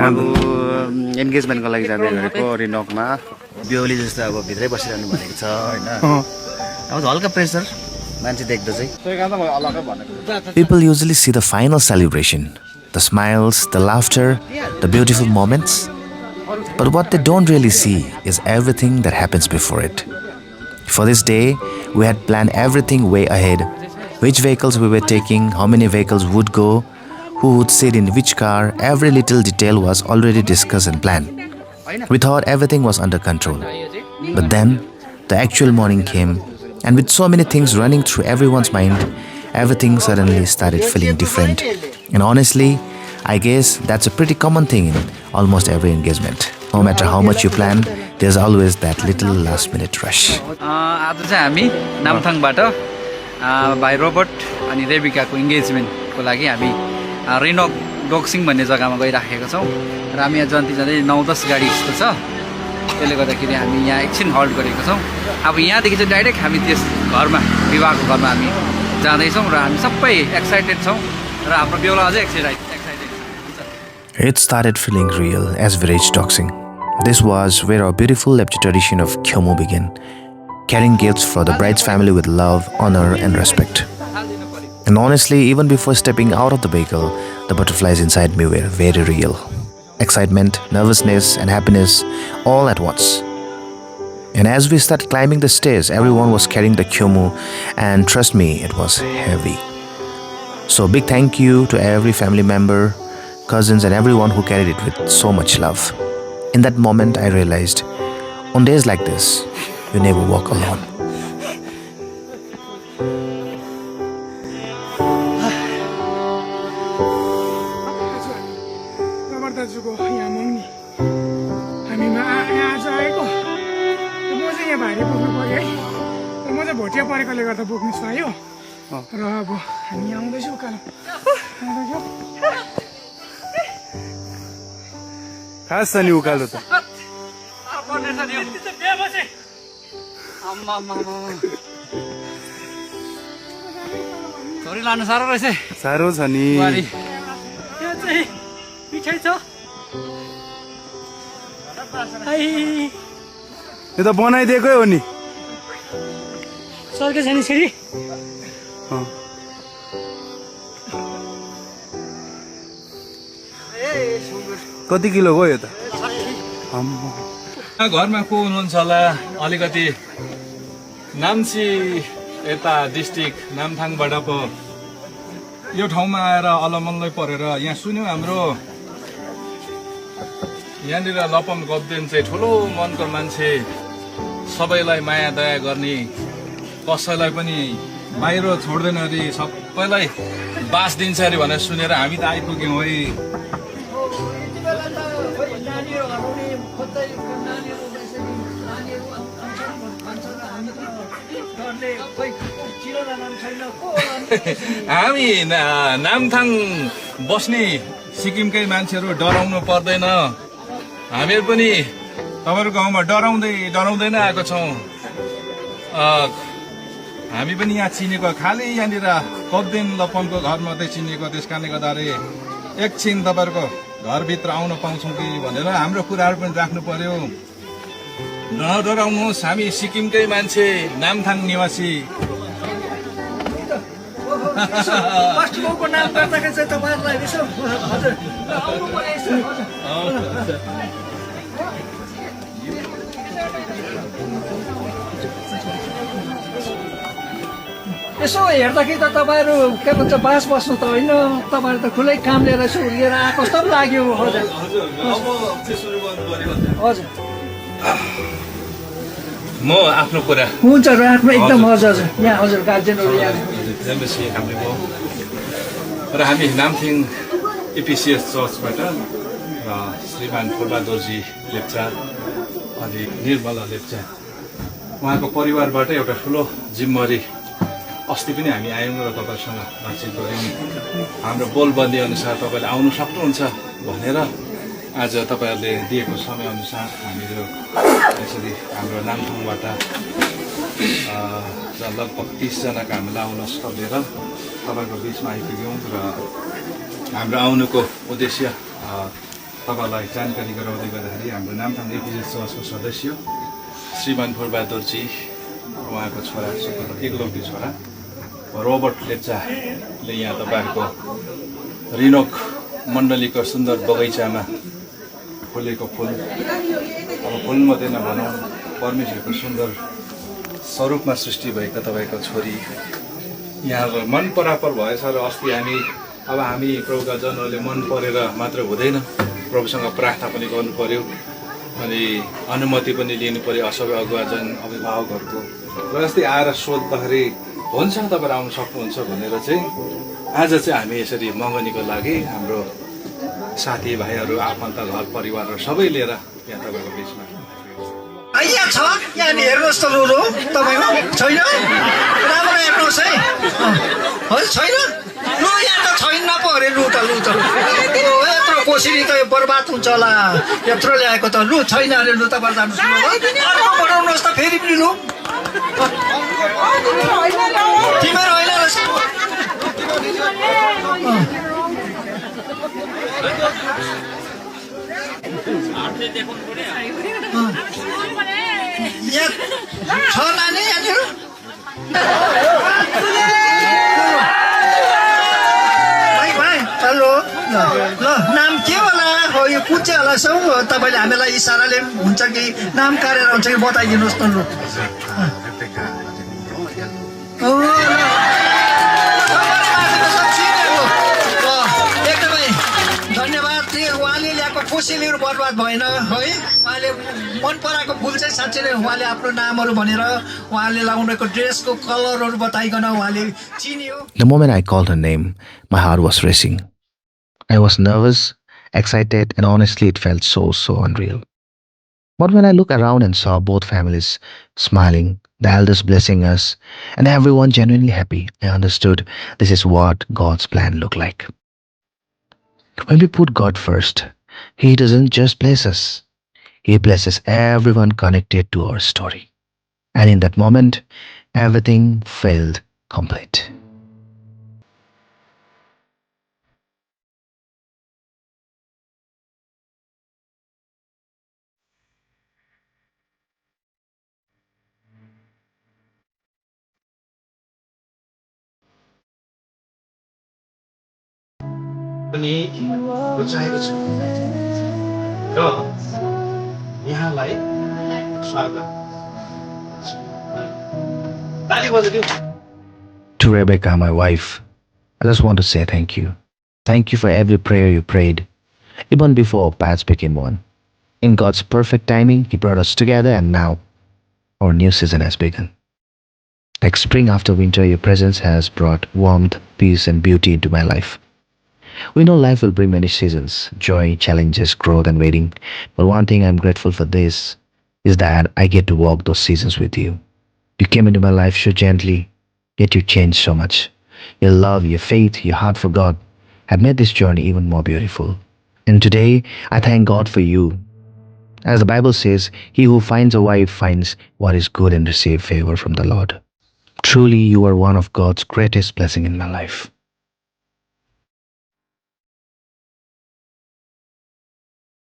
अब एन्गेजमेन्टको लागि जाँदै गरेको रिनोकमा बेहुली जस्तो अब भित्रै बसिरहनु भनेको छ होइन अब हल्का प्रेसर मान्छे देख्दा चाहिँ त्यही कारण त म अलग्गै भनेको People usually see the final celebration, the smiles, the laughter, the beautiful moments. But what they don't really see is everything that happens before it. For this day, we had planned everything way ahead. Which vehicles we were taking, how many vehicles would go, who would sit in which car, every little detail was already discussed and planned. We thought everything was under control. But then, the actual morning came, and with so many things running through everyone's mind, everything suddenly started feeling different. And honestly, I guess that's a pretty common thing in almost every engagement. No matter how much you plan, there's always that little last-minute rush. आज चाहिँ हामी नामथाङबाट भाइ Robert अनि रेबिकाको इन्गेजमेन्टको लागि हामी रिनोक डोक्सिङ भन्ने जग्गामा गइराखेका छौँ र हामी यहाँ जन्ती जाँदै 9-10 गाडी जस्तो छ त्यसले गर्दाखेरि हामी यहाँ एकछिन हल्ट गरेको छौँ अब यहाँदेखि चाहिँ डाइरेक्ट हामी त्यस घरमा विवाहको घरमा हामी जाँदैछौँ र हामी सबै एक्साइटेड छौँ र हाम्रो बेहुला अझै excited It started feeling real as we reached Doxing. This was where our beautiful Lepcha tradition of Kyomu began, carrying gifts for the bride's family with love, honor and respect. And honestly, even before stepping out of the vehicle, the butterflies inside me were very real. Excitement, nervousness and happiness all at once. And as we started climbing the stairs, everyone was carrying the Kyomu, and trust me, it was heavy. So big thank you to every family member, cousins and everyone who carried it with so much love. In that moment, I realized, on days like this, you never walk alone. दाजुको यहाँ मग्नी हामीमा आज आएको म चाहिँ यहाँ भाइले बोक्नु पऱ्यो है म चाहिँ भोटिया परेकोले गर्दा बोक्नु पायो र अब हामी आउँदैछौँ उकालो खास छ नि उकालो त छोरी लानु साह्रो रहेछ साह्रो छ नि पिछाइ छ यो त बनाइदिएकै हो नि सर्के छ नि फेरि कति किलो गयो त घरमा को हुनुहुन्छ होला अलिकति नाम्ची यता डिस्ट्रिक्ट नामथाङबाट पो यो ठाउँमा आएर अलमल्लै परेर यहाँ सुन्यौँ हाम्रो यहाँनिर लपम गब्देन चाहिँ ठुलो मनको मान्छे सबैलाई माया दया गर्ने कसैलाई पनि बाहिर छोड्दैन अरे सबैलाई बास दिन्छ अरे भनेर सुनेर हामी त आइपुग्यौँ है हामी नामथाङ बस्ने सिक्किमकै मान्छेहरू डराउनु पर्दैन हामीहरू पनि तपाईँहरूको गाउँमा डराउँदै नै आएको छौँ हामी पनि यहाँ चिनेको खालि यहाँनिर कब्देन लपमको घर मात्रै चिनेको त्यस कारणले गर्दाखेरि एकछिन तपाईँहरूको घरभित्र आउन पाउँछौँ कि भनेर हाम्रो कुराहरू पनि राख्नु पर्यो नडराउनुहोस् हामी सिक्किमकै मान्छे नामथाङ निवासी नाम गर्दाखेरि चाहिँ तपाईँहरूलाई यसो हजुर यसो हेर्दाखेरि त तपाईँहरू के भन्छ बास बस्नु त होइन तपाईँहरू त खुलै काम लिएर यसो लिएर आएको जस्तो पनि लाग्यो हजुर हजुर म आफ्नो कुरा हुन्छ राख्नु एकदम हजुर हजुर यहाँ हजुर गार्जेनहरू यहाँ र हामी नामथिङ एपिसिएस चर्चबाट श्रीमान फुलबहादुरजी लेप्चा अनि निर्मला लेप्चा उहाँको परिवारबाट एउटा ठुलो जिम्मेवारी अस्ति पनि हामी आयौँ र तपाईँसँग बातचित गऱ्यौँ हाम्रो बोलबन्दी अनुसार तपाईँले आउनु सक्नुहुन्छ भनेर आज तपाईँहरूले दिएको समयअनुसार हामीहरू यसरी हाम्रो नामथाङबाट लगभग 30 जनाको हामीलाई आउन सकेर तपाईँको बिचमा आइपुग्यौँ र हाम्रो आउनुको उद्देश्य तपाईँलाई जानकारी गराउँदै गर्दाखेरि हाम्रो नामथाङ एपिजे चर्चको सदस्य श्रीमान फुलबहादुरजी, उहाँको छोरा एकलौटी छोरा रोबर्ट लेप्चाले यहाँ तपाईँहरूको रिनोक मण्डलीको सुन्दर बगैँचामा फुलेको फुल, अब फुल मात्रै नभनौँ, परमेश्वरको सुन्दर स्वरूपमा सृष्टि भएका तपाईँको छोरी यहाँ मन परापर भएछ। र अस्ति हामी प्रभुका जनहरूले मन परेर मात्र हुँदैन, प्रभुसँग प्रार्थना पनि गर्नु पर्यो, अनि अनुमति पनि लिनु पर्यो असबै अगुवाजन अभिभावकहरूको। र अस्ति आएर सोद्दाखेरि हुन्छ तपाईँहरू आउनु सक्नुहुन्छ भनेर चाहिँ आज चाहिँ हामी यसरी मगनीको लागि हाम्रो साथीभाइहरू, आफन्त, घर परिवारहरू सबै लिएर यहाँ तपाईँको बिचमा यहाँ छ। यहाँनिर हेर्नुहोस् त लु तपाईँको छैन, राम्रो हेर्नुहोस् है। हजुर छैन, लु यहाँ त छैन पो अरे। लु त यत्रो कोसिरी त बर्बाद हुन्छ होला, यत्रो ल्याएको त। लु छैन अरे, लु तपाईँ जानुहोस्, अर्को बनाउनुहोस् त फेरि पनि। लु तिमीहरू होइन रहेछ। छ नानी यहाँनिर? भाइ हेलो, ल नाम के होला? हो यो कुन चाहिँ होला सौ? तपाईँले हामीलाई इसाराले हुन्छ कि नाम काटेर हुन्छ कि बताइदिनुहोस् न। लु एकदमै धन्यवाद। उहाँले ल्याएको कोसेलीहरू बर्बाद भएन है। उहाँले मन पराएको फुल चाहिँ साँच्चै नै उहाँले आफ्नो नामहरू भनेर उहाँले लगाउनेको ड्रेसको कलरहरू बताइकन उहाँले चिन्यो। The moment I called her name, my heart was racing. I was nervous, excited, and honestly, it felt so unreal. But when I looked around and saw both families smiling, the elders blessing us, and everyone genuinely happy, I understood this is what God's plan looked like. When we put God first, He doesn't just bless us, He blesses everyone connected to our story. And in that moment, everything felt complete. पनि रुचाएको छु र यहाँलाई स्वागत। ताली बजाइदिउँ। To Rebecca, my wife, I just want to say thank you. Thank you for every prayer you prayed, even before Pats became one. In God's perfect timing, He brought us together, and now our new season has begun. Like spring after winter, your presence has brought warmth, peace, and beauty into my life. We know life will bring many seasons, joy, challenges, growth, and waiting. But one thing I'm grateful for this is that I get to walk those seasons with you. You came into my life so gently, yet you changed so much. Your love, your faith, your heart for God have made this journey even more beautiful. And today, I thank God for you. As the Bible says, he who finds a wife finds what is good and receives favor from the Lord. Truly, you are one of God's greatest blessings in my life.